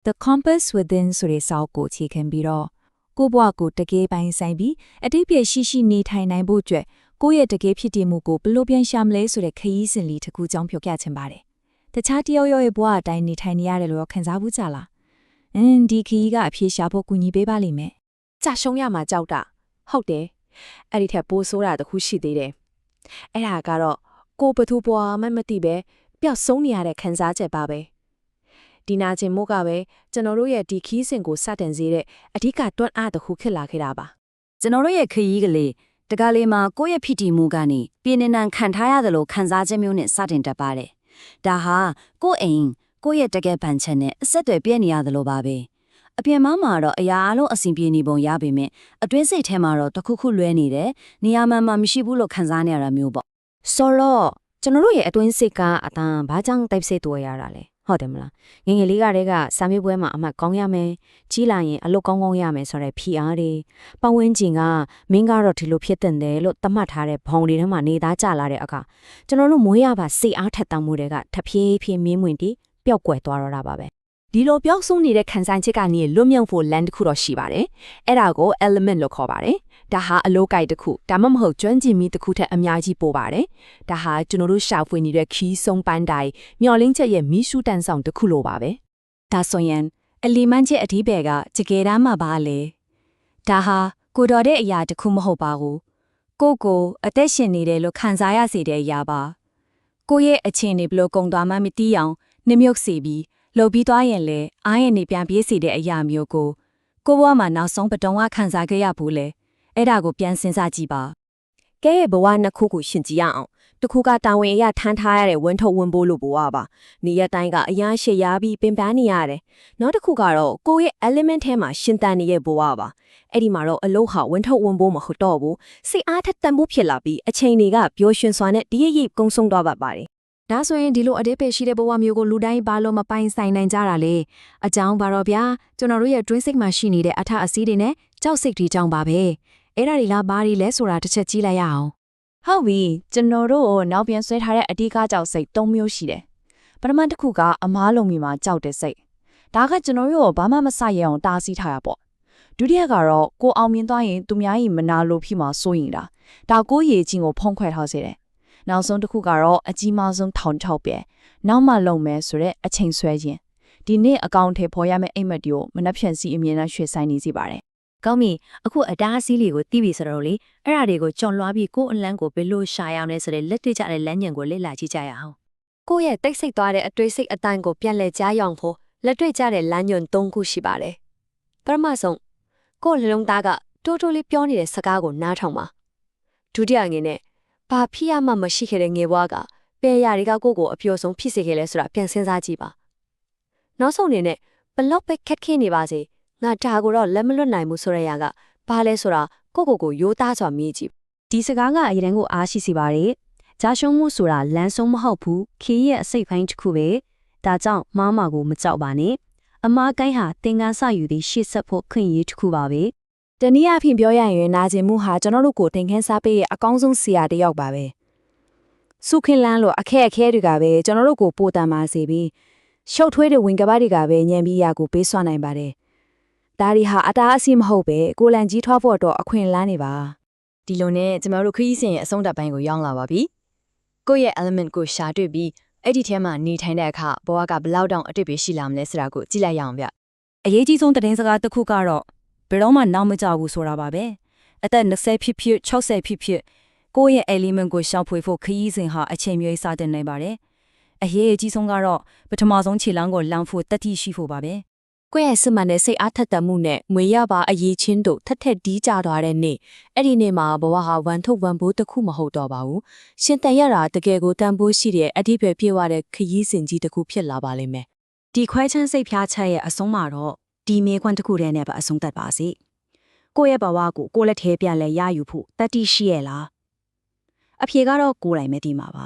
The Compass Within ဆိုတဲ့စာအုပ်ကိုအခြေခံပြီးတော့ကိုယ့်ဘဝကိုတကယ်ပိုင်ဆိုင်ပြီးအတိတ်ပြည့်ရှိနေထိုင်နိုင်ဖို့အတွက်ကိုယ့်ရဲ့တကယ်ဖြစ်တည်မှုကိုဘယ်လိုပြန်ရှာမလဲဆိုတဲ့ခရီးစဉ်လေးတစ်ခုကြောင်းပြောပြချင်ပါတယ်။တခြားတယောက်ရဲ့ဘဝအတိုင်းနေထိုင်နေရတယ်လို့ခံစားဘူးကြလား။ဒီခရီးကအဖြေရှာဖို့ကူညီပေးပါလိမ့်မယ်။ ကြာရှုံးရမှာကြောက်တာဟုတ်တယ်အဲ့ဒီထက်ပိုဆိုးတာတစ်ခုရှိသေးတယ်အဲ့ဒါကတော့ကိုယ်ဘသူဘွားမှမသိပဲပျောက်ဆုံးနေရတဲ့ခံစားချက်ပါပဲဒီနာကျင်မှုကပဲကျွန်တော်တို့ရဲ့ဒီခီးစဉ်ကိုစတင်စေတဲ့အဓိကတွန်းအားတစ်ခုဖြစ်လာခဲ့တာပါ ကျွန်တော်တို့ရဲ့ခရီးကလေးတကားလေးမှာကိုယ့်ရဲ့ဖြစ်တည်မှုကနေပြင်းနေခံထားရတယ်လို့ခံစားချက်မျိုးနဲ့စတင်တတ်ပါတယ်ဒါဟာကိုယ့်အိမ်ကိုယ့်ရဲ့တကယ်ပန်ချက်နဲ့အဆက်အသွယ်ပြည့်နေရတယ်လို့ပါပဲအပြင်မှာတော့အရာအလုံးအဆင်ပြေနေပုံရပေမဲ့အတွင်းစိတ်ထဲမှာတော့တခုခုလွဲနေတယ်နေရာမှမရှိဘူးလို့ခံစားနေရတာမျိုးပေါ့ဆိုတော့ကျွန်တော်တို့ရဲ့အတွင်းစိတ်ကအတန်ဘာကြောင့်တိုက်စိတ်တွေ့ရတာလဲဟုတ်တယ်မလားငငယ်လေးကတည်းကစာမေးပွဲမှာအမှတ်ကောင်းရမယ်ကြီးလာရင်အလုပ်ကောင်းကောင်းရမယ်ဆိုတဲ့ PR တွေပတ်ဝန်းကျင်ကမင်းကတော့ဒီလိုဖြစ်တဲ့တယ်လို့သတ်မှတ်ထားတဲ့ဘောင်တွေထဲမှာနေသားကြလာတဲ့အခါကျွန်တော်တို့မွေးရပါစိတ်အားထက်သန်မှုတွေကထဖြည်းဖြည်းမြင်းဝင်ပြီးပျောက်ကွယ်သွားတော့တာပါပဲဒီလိုပြောက်ဆုံးနေတဲ့ခံစားချက်ကနေလွတ်မြောက်ဖို့လမ်းတစ်ခုတော့ရှိပါတယ်အဲ့ဒါကို element လို့ခေါ်ပါတယ်ဒါဟာအလို့ကိုက်တစ်ခုဒါမှမဟုတ်ကျွမ်းကျင်မှုတစ်ခုထက်အများကြီးပိုပါတယ်ဒါဟာကျွန်တော်တို့ရှာဖွေနေတဲ့ခီးဆုံးပန်းတိုင်မျော်လင့်ချက်ရဲ့မီးရှူးတန်းဆောင်တစ်ခုလိုပါပဲဒါဆိုရင် element ရဲ့အဓိပ္ပာယ်ကတကယ်တမ်းမှပါလေဒါဟာကိုတော်တဲ့အရာတစ်ခုမဟုတ်ပါဘူးကိုအသက်ရှင်နေတယ်လို့ခံစားရစေတဲ့အရာပါကိုရဲ့အခြေအနေဘလို့ကုံသွားမှမသိအောင်နှမြုပ်စေပြီးလှုပ်ပြီးသွားရင်လေအားရနေပြန်ပြေးစီတဲ့အရာမျိုးကိုဘဝမှာနောက်ဆုံးပတုံးကခံစားခဲ့ရဘူးလေအဲ့ဒါကိုပြန်စဉ်းစားကြည့်ပါကဲရဲ့ဘဝနှစ်ခုကိုရှင်းကြည့်ရအောင်တစ်ခုကတာဝန်အရာထမ်းထားရတဲ့ဝန်ထုတ်ဝန်ပိုးလို့ဘဝပါနေရတိုင်းကအရာရှေ့ရပြီးပင်ပန်းနေရတယ်နောက်တစ်ခုကတော့ကိုယ့်ရဲ့ element ထဲမှာရှင်သန်နေတဲ့ဘဝပါအဲ့ဒီမှာတော့အလို့ဟာဝန်ထုတ်ဝန်ပိုးမဟုတ်တော့ဘူးစိတ်အားထက်သန်မှုဖြစ်လာပြီးအချိန်တွေကပျော်ရွှင်စွာနဲ့တရရိပ်ကုန်းဆုံးသွားပါပါတယ်ဒါဆိုရင်ဒီလိုအတိတ်ပဲရှိတဲ့ဘဝမျိုးကိုလူတိုင်းဘာလို့မပိုင်ဆိုင်နိုင်ကြတာလဲအကြောင်းပါတော့ဗျာကျွန်တော်တို့ရဲ့ twin စိတ်မှာရှိနေတဲ့အထအစီးတွေနဲ့ကြောက်စိတ်တွေကြောင့်ပါပဲအဲ့ဒါတွေလားဘာတွေလဲဆိုတာတစ်ချက်ကြည့်လိုက်ရအောင်ဟုတ်ပြီကျွန်တော်တို့နောက်ပြန်ဆွဲထားတဲ့အဓိကကြောက်စိတ်၃မျိုးရှိတယ်ပထမတစ်ခုကအမားလုံးမီမှာကြောက်တဲ့စိတ်ဒါကကျွန်တော်တို့ဘာမှမဆရအောင်တားဆီးထားရပေါ့ဒုတိယကတော့ကိုအောင်မြင်သွားရင်သူများကြီးမနာလို့ဖြစ်မှာစိုးရင်ဒါကိုရည်ချင်းကိုဖုံးခွဲထားစေတယ်နောက်ဆုံးတစ်ခုကတော့အကြီးမားဆုံးထောင်ချောက်ပဲနောက်မှလုံမယ်ဆိုတော့အချိန်ဆွဲခြင်းဒီနေ့အကောင့်ထဲပေါ်ရမယ့်အိမ်မက်တွေကိုမနှက်ဖြန်စီအမြင်နဲ့ရွှေဆိုင်နေစီပါတယ်ကောင်းပြီအခုအတားအဆီးလေးကိုတီးပြီဆိုတော့လေအဲ့ဒါတွေကိုကြော်လွှားပြီးကိုယ်အလန်းကိုဘယ်လိုရှာရအောင်လဲဆိုတဲ့လက်တွေ့ကျတဲ့လမ်းညွှန်ကိုလေ့လာကြည့်ကြရအောင်ကိုယ့်ရဲ့တိတ်ဆိတ်သွားတဲ့အတွေ့စိတ်အတိုင်းကိုပြန်လည်ကြားရောက်ဖို့လက်တွေ့ကျတဲ့လမ်းညွှန်၃ခုရှိပါတယ်ပထမဆုံးကိုယ့်လုံးသားကတိုးတိုးလေးပြောနေတဲ့စကားကိုနားထောင်ပါဒုတိယအနေနဲ့ဘာဖြစ်ရမှမရှိခဲ့တဲ့ငယ်ဘွားကပေရတွေကကိုယ့်ကိုအပျော်ဆုံးဖြစ်စေခဲ့လဲဆိုတာပြန်စဉ်းစားကြည့်ပါနောက်ဆုံးအနေနဲ့ဘလောက်ပဲခက်ခဲနေပါစေငါဒါကိုတော့လက်မလွတ်နိုင်ဘူးဆိုရရကဘာလဲဆိုတာကိုရိုးသားစွာမြည်ကြည့်ဒီစကားကအရင်ကအားရှိစီပါတယ်ဂျာရှုံးမှုဆိုတာလမ်းဆုံးမဟုတ်ဘူးခီးရဲ့အစိတ်ပိုင်းတစ်ခုပဲဒါကြောင့်မားမာကိုမကြောက်ပါနဲ့အမားကိုင်းဟာသင်္ကန်းဆယူပြီးရှေ့ဆက်ဖို့ခွင့်ရတစ်ခုပါပဲတနည်းအားဖြင့်ပြောရရင်နာကျင်မှုဟာကျွန်တော်တို့ကိုသင်ခန်းစားပေးရဲ့အကောင်းဆုံးဆရာတစ်ယောက်ပါပဲစုခင်းလန်းလို့အခက်အခဲတွေကပဲကျွန်တော်တို့ကိုပိုတန်ပါစေပြီးရှုပ်ထွေးတဲ့ဝင်ကပတ်တွေကပဲညံပြီးရာကိုပေးဆွနိုင်ပါတယ်ဒါရီဟာအတားအဆီးမဟုတ်ပဲကိုလန်ကြီးထွားဖို့တော့အခွင့်အလမ်းနေပါဒီလိုနဲ့ကျွန်တော်တို့ခရီးစဉ်ရဲ့အဆုံးသတ်ပိုင်းကိုရောက်လာပါပြီကိုယ့်ရဲ့ element ကိုရှာတွေ့ပြီးအဲ့ဒီထဲမှာနေထိုင်တဲ့အခါဘဝကဘလောက်တောင်အတိတ်ပဲရှိလာမလဲဆိုတာကိုကြည့်လိုက်ရအောင်ဗျအရေးကြီးဆုံးသတင်းစကားတစ်ခုကတော့ဘယ်တော့မှနောက်မကြဘူးဆိုတာပါပဲအသက်20ဖြစ်ဖြစ်60ဖြစ်ဖြစ်ကိုယ့်ရဲ့ element ကိုရှောင်ဖွေဖို့ခရီးစဉ်ဟာအချိန်မျိုးစတင်နေပါတယ်အရေးကြီးဆုံးကတော့ပထမဆုံးခြေလမ်းကိုလမ်းဖို့တတိရှိဖို့ပါပဲကိုယ့်ရဲ့စမန်တဲ့စိတ်အားထက်သန်မှုနဲ့ငွေရပါအရေးချင်းတို့ထက်ထက်ဒီးကြသွားတဲ့နေ့အဲ့ဒီနေ့မှာဘဝဟာဝန်ထုတ်ဝန်ပိုးတစ်ခုမဟုတ်တော့ပါဘူးရှင်တန်ရတာတကယ်ကိုတန်ဖိုးရှိတဲ့အဓိပ္ပာယ်ပြည့်ဝတဲ့ခရီးစဉ်ကြီးတစ်ခုဖြစ်လာပါလိမ့်မယ်ဒီခွဲချမ်းစိတ်ဖျားချက်ရဲ့အဆုံးမှာတော့ဒီမေခွန်းတစ်ခုတည်းနဲ့ပဲအဆုံးသတ်ပါစေကိုယ့်ရဲ့ဘဝကိုကိုယ်လက်ထဲပြန်လဲရယူဖို့တတိရှိရဲ့လားအဖြေကတော့ကိုယ်တိုင်ပဲဒီမှာပါ